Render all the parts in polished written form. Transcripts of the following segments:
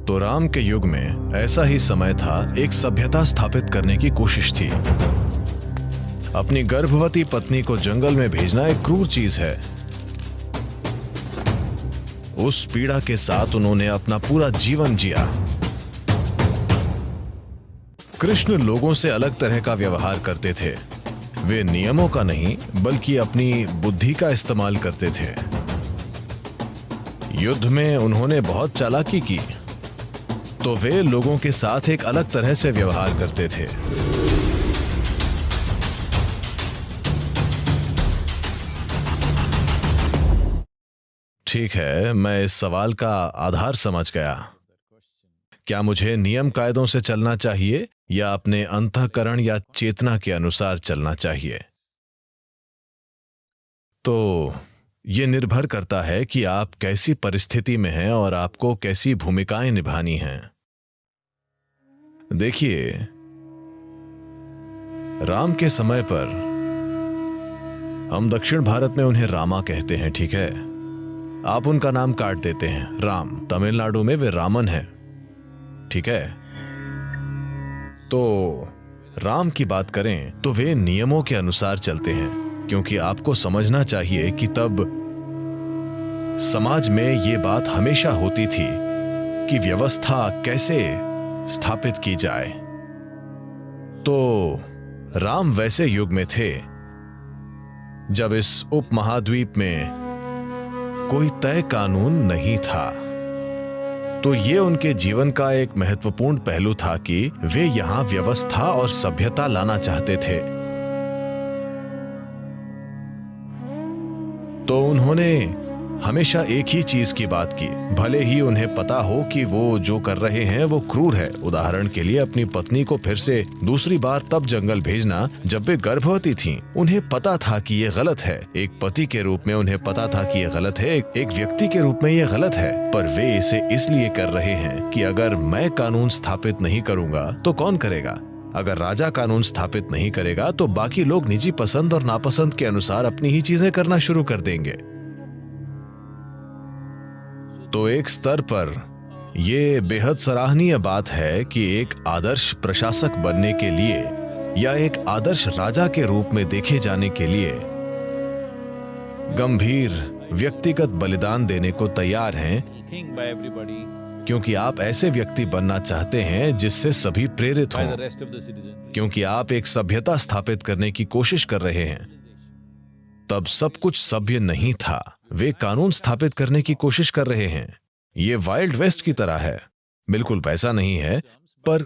तो राम के युग में ऐसा ही समय था। एक सभ्यता स्थापित करने की कोशिश थी। अपनी गर्भवती पत्नी को जंगल में भेजना एक क्रूर चीज है। उस पीड़ा के साथ उन्होंने अपना पूरा जीवन जिया। कृष्ण लोगों से अलग तरह का व्यवहार करते थे। वे नियमों का नहीं बल्कि अपनी बुद्धि का इस्तेमाल करते थे। युद्ध में उन्होंने बहुत चालाकी की, तो वे लोगों के साथ एक अलग तरह से व्यवहार करते थे। ठीक है, मैं इस सवाल का आधार समझ गया। क्या मुझे नियम कायदों से चलना चाहिए या अपने अंतःकरण या चेतना के अनुसार चलना चाहिए? तो यह निर्भर करता है कि आप कैसी परिस्थिति में हैं और आपको कैसी भूमिकाएं निभानी हैं। देखिए, राम के समय पर हम दक्षिण भारत में उन्हें रामा कहते हैं, ठीक है? आप उनका नाम काट देते हैं राम। तमिलनाडु में वे रामन हैं, ठीक है? तो राम की बात करें तो वे नियमों के अनुसार चलते हैं, क्योंकि आपको समझना चाहिए कि तब समाज में ये बात हमेशा होती थी कि व्यवस्था कैसे स्थापित की जाए। तो राम वैसे युग में थे जब इस उपमहाद्वीप में कोई तय कानून नहीं था। तो ये उनके जीवन का एक महत्वपूर्ण पहलू था कि वे यहां व्यवस्था और सभ्यता लाना चाहते थे। तो उन्होंने हमेशा एक ही चीज की बात की, भले ही उन्हें पता हो कि वो जो कर रहे हैं वो क्रूर है। उदाहरण के लिए अपनी पत्नी को फिर से दूसरी बार तब जंगल भेजना जब वे गर्भवती थीं। उन्हें पता था कि ये गलत है। एक पति के रूप में उन्हें पता था कि ये गलत है, एक व्यक्ति के रूप में ये गलत है। पर वे इसे इसलिए कर रहे हैं कि अगर मैं कानून स्थापित नहीं करूंगा तो कौन करेगा? अगर राजा कानून स्थापित नहीं करेगा तो बाकी लोग निजी पसंद और नापसंद के अनुसार अपनी ही चीजें करना शुरू कर देंगे। तो एक स्तर पर यह बेहद सराहनीय बात है कि एक आदर्श प्रशासक बनने के लिए या एक आदर्श राजा के रूप में देखे जाने के लिए गंभीर व्यक्तिगत बलिदान देने को तैयार हैं, क्योंकि आप ऐसे व्यक्ति बनना चाहते हैं जिससे सभी प्रेरित हों, क्योंकि आप एक सभ्यता स्थापित करने की कोशिश कर रहे हैं। तब सब कुछ सभ्य नहीं था। वे कानून स्थापित करने की कोशिश कर रहे हैं। ये वाइल्ड वेस्ट की तरह है। बिल्कुल वैसा नहीं है, पर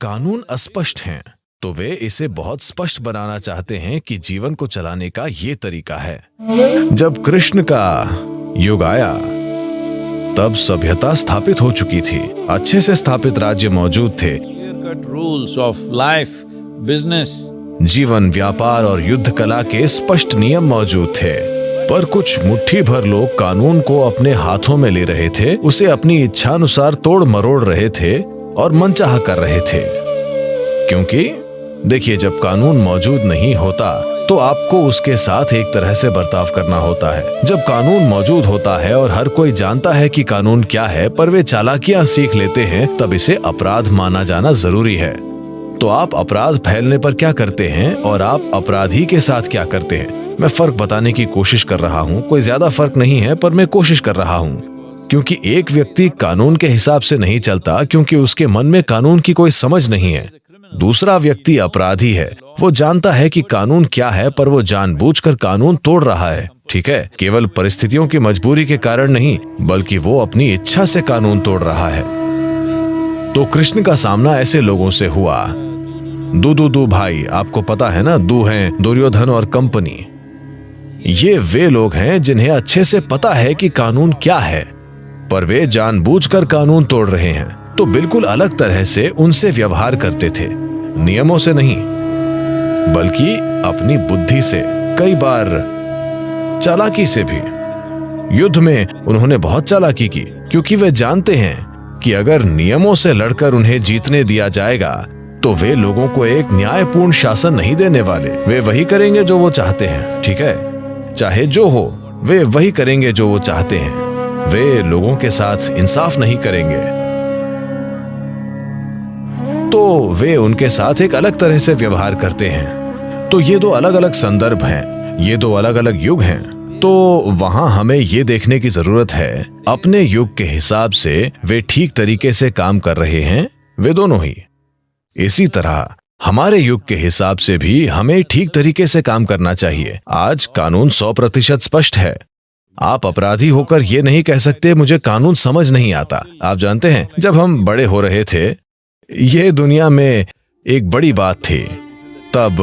कानून अस्पष्ट हैं। तो वे इसे बहुत स्पष्ट बनाना चाहते हैं कि जीवन को चलाने का ये तरीका है। जब कृष्ण का युग आया तब सभ्यता स्थापित हो चुकी थी। अच्छे से स्थापित राज्य मौजूद थे। रूल्स ऑफ लाइफ, बिजनेस, जीवन, व्यापार और युद्ध कला के स्पष्ट नियम मौजूद थे। पर कुछ मुट्ठी भर लोग कानून को अपने हाथों में ले रहे थे, उसे अपनी इच्छानुसार तोड़ मरोड़ रहे थे और मनचाहा कर रहे थे। क्योंकि देखिए, जब कानून मौजूद नहीं होता तो आपको उसके साथ एक तरह से बर्ताव करना होता है। जब कानून मौजूद होता है और हर कोई जानता है कि कानून क्या है, पर वे चालाकियां सीख लेते हैं, तब इसे अपराध माना जाना जरूरी है। तो आप अपराध फैलने पर क्या करते हैं और आप अपराधी के साथ क्या करते हैं? मैं फर्क बताने की कोशिश कर रहा हूँ। कोई ज्यादा फर्क नहीं है, पर मैं कोशिश कर रहा हूँ। क्योंकि एक व्यक्ति कानून के हिसाब से नहीं चलता क्योंकि उसके मन में कानून की कोई समझ नहीं है। दूसरा व्यक्ति अपराधी है। वो जानता है कि कानून क्या है, पर वो जानबूझकर कानून तोड़ रहा है, ठीक है? केवल परिस्थितियों की मजबूरी के कारण नहीं, बल्कि वो अपनी इच्छा से कानून तोड़ रहा है। तो कृष्ण का सामना ऐसे लोगों से हुआ। दू भाई, आपको पता है ना, दू हैं दुर्योधन और कंपनी। ये वे लोग हैं जिन्हें अच्छे से पता है कि कानून क्या है, पर वे जानबूझकर कानून तोड़ रहे हैं। तो बिल्कुल अलग तरह से उनसे व्यवहार करते थे, नियमों से नहीं बल्कि अपनी बुद्धि से, कई बार चालाकी से भी। युद्ध में उन्होंने बहुत चालाकी की, क्योंकि वे जानते हैं कि अगर नियमों से लड़कर उन्हें जीतने दिया जाएगा तो वे लोगों को एक न्यायपूर्ण शासन नहीं देने वाले। वे वही करेंगे जो वो चाहते हैं, ठीक है? चाहे जो हो, वे वही करेंगे जो वो चाहते हैं। वे लोगों के साथ इंसाफ नहीं करेंगे। तो वे उनके साथ एक अलग तरह से व्यवहार करते हैं। तो ये दो अलग अलग संदर्भ हैं, ये दो अलग अलग युग हैं। तो वहां हमें ये देखने की जरूरत है अपने युग के हिसाब से वे ठीक तरीके से काम कर रहे हैं, वे दोनों ही। इसी तरह हमारे युग के हिसाब से भी हमें ठीक तरीके से काम करना चाहिए। आज कानून 100% स्पष्ट है। आप अपराधी होकर ये नहीं कह सकते मुझे कानून समझ नहीं आता। आप जानते हैं, जब हम बड़े हो रहे थे, ये दुनिया में एक बड़ी बात थी। तब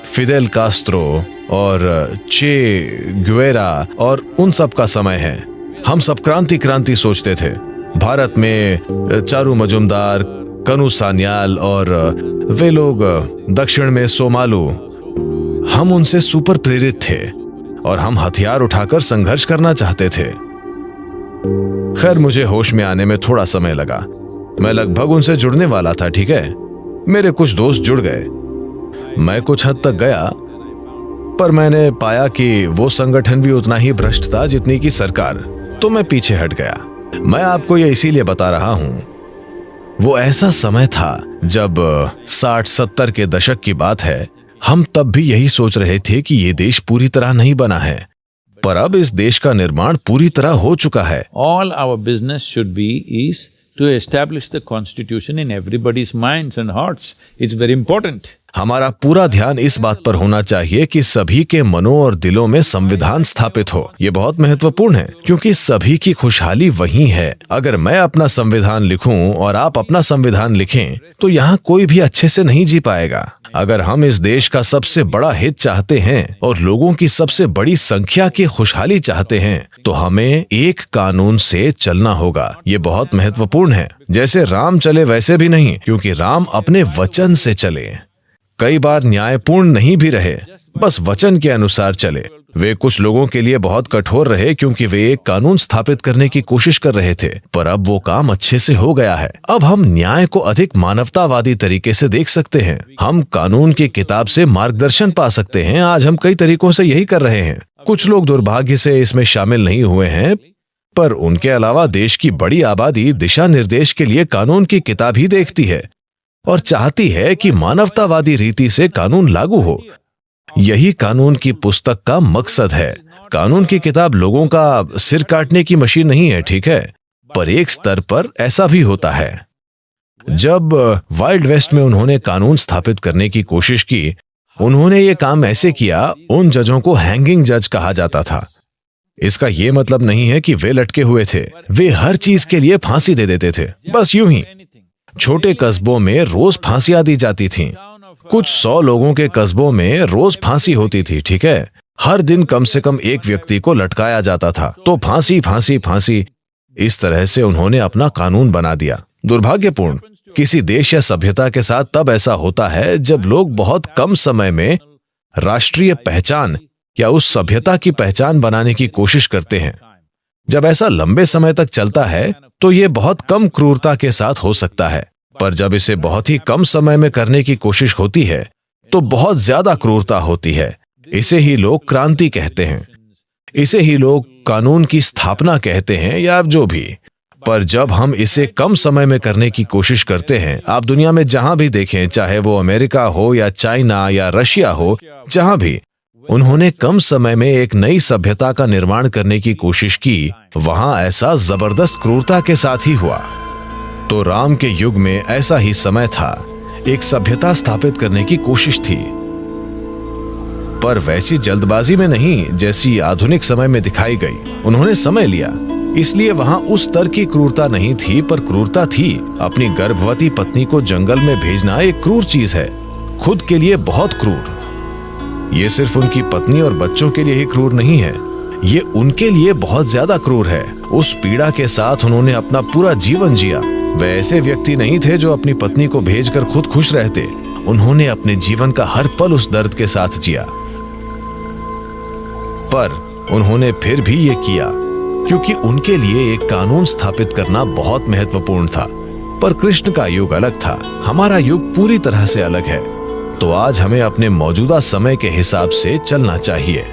फिदेल कास्त्रो और चे गुवेरा और उन सब का समय है। हम सब क्रांति क्रांति सोचते थे। भारत में चारू मजुमदार, कनु सान्याल और वे लोग दक्षिण में सोमालू, हम उनसे सुपर प्रेरित थे और हम हथियार उठाकर संघर्ष करना चाहते थे। खैर, मुझे होश में आने में थोड़ा समय लगा। मैं लगभग उनसे जुड़ने वाला था, ठीक है। मेरे कुछ दोस्त जुड़ गए, मैं कुछ हद तक गया, पर मैंने पाया कि वो संगठन भी उतना ही भ्रष्ट था जितनी की सरकार, तो मैं पीछे हट गया। मैं आपको ये इसीलिए बता रहा हूं, वो ऐसा समय था जब 60-70 के दशक की बात है। हम तब भी यही सोच रहे थे कि ये देश पूरी तरह नहीं बना है, पर अब इस देश का निर्माण पूरी तरह हो चुका है। All our business should be is to establish the constitution in everybody's minds and hearts. It's very important. हमारा पूरा ध्यान इस बात पर होना चाहिए कि सभी के मनों और दिलों में संविधान स्थापित हो। ये बहुत महत्वपूर्ण है, क्योंकि सभी की खुशहाली वही है। अगर मैं अपना संविधान लिखूं और आप अपना संविधान लिखें, तो यहाँ कोई भी अच्छे से नहीं जी पाएगा। अगर हम इस देश का सबसे बड़ा हित चाहते हैं और लोगों की सबसे बड़ी संख्या की खुशहाली चाहते हैं, तो हमें एक कानून से चलना होगा। ये बहुत महत्वपूर्ण है। जैसे राम चले वैसे भी नहीं, क्योंकि राम अपने वचन से चले। कई बार न्यायपूर्ण नहीं भी रहे, बस वचन के अनुसार चले। वे कुछ लोगों के लिए बहुत कठोर रहे, क्योंकि वे एक कानून स्थापित करने की कोशिश कर रहे थे, पर अब वो काम अच्छे से हो गया है। अब हम न्याय को अधिक मानवतावादी तरीके से देख सकते हैं। हम कानून की किताब से मार्गदर्शन पा सकते हैं। आज हम कई तरीकों से यही कर रहे हैं। कुछ लोग दुर्भाग्य से इसमें शामिल नहीं हुए हैं, पर उनके अलावा देश की बड़ी आबादी दिशा निर्देश के लिए कानून की किताब ही देखती है और चाहती है कि मानवतावादी रीति से कानून लागू हो। यही कानून की पुस्तक का मकसद है। कानून की किताब लोगों का सिर काटने की मशीन नहीं है, ठीक है, पर एक स्तर पर ऐसा भी होता है। जब वाइल्ड वेस्ट में उन्होंने कानून स्थापित करने की कोशिश की, उन्होंने ये काम ऐसे किया, उन जजों को हैंगिंग जज कहा जाता था। इसका ये मतलब नहीं है कि वे लटके हुए थे, वे हर चीज के लिए फांसी दे देते थे, बस यूं ही। छोटे कस्बों में रोज फांसियां दी जाती थीं। कुछ 100 लोगों के कस्बों में रोज फांसी होती थी, ठीक है। हर दिन कम से कम एक व्यक्ति को लटकाया जाता था। तो फांसी फांसी फांसी, इस तरह से उन्होंने अपना कानून बना दिया। दुर्भाग्यपूर्ण, किसी देश या सभ्यता के साथ तब ऐसा होता है जब लोग बहुत कम समय में राष्ट्रीय पहचान या उस सभ्यता की पहचान बनाने की कोशिश करते हैं। जब ऐसा लंबे समय तक चलता है तो ये बहुत कम क्रूरता के साथ हो सकता है, पर जब इसे बहुत ही कम समय में करने की कोशिश होती है तो बहुत ज्यादा क्रूरता होती है। इसे ही लोग क्रांति कहते हैं, इसे ही लोग कानून की स्थापना कहते हैं, या जो भी। पर जब हम इसे कम समय में करने की कोशिश करते हैं, आप दुनिया में जहां भी देखें, चाहे वो अमेरिका हो या चाइना या रशिया हो, जहां भी उन्होंने कम समय में एक नई सभ्यता का निर्माण करने की कोशिश की, वहां ऐसा जबरदस्त क्रूरता के साथ ही हुआ। तो राम के युग में ऐसा ही समय था, एक सभ्यता स्थापित करने की कोशिश थी, पर वैसी जल्दबाजी में नहीं जैसी आधुनिक समय में दिखाई गई। उन्होंने समय लिया, इसलिए वहां उस स्तर की क्रूरता नहीं थी, पर क्रूरता थी। अपनी गर्भवती पत्नी को जंगल में भेजना एक क्रूर चीज है, खुद के लिए बहुत क्रूर। ये सिर्फ उनकी पत्नी और बच्चों के लिए ही क्रूर नहीं है, ये उनके लिए बहुत ज्यादा क्रूर है। उस पीड़ा के साथ उन्होंने अपना पूरा जीवन जिया। वे ऐसे व्यक्ति नहीं थे जो अपनी पत्नी को भेजकर खुद खुश रहते। उन्होंने अपने जीवन का हर पल उस दर्द के साथ जिया, पर उन्होंने फिर भी ये किया क्योंकि उनके लिए एक कानून स्थापित करना बहुत महत्वपूर्ण था। पर कृष्ण का युग अलग था, हमारा युग पूरी तरह से अलग है। तो आज हमें अपने मौजूदा समय के हिसाब से चलना चाहिए।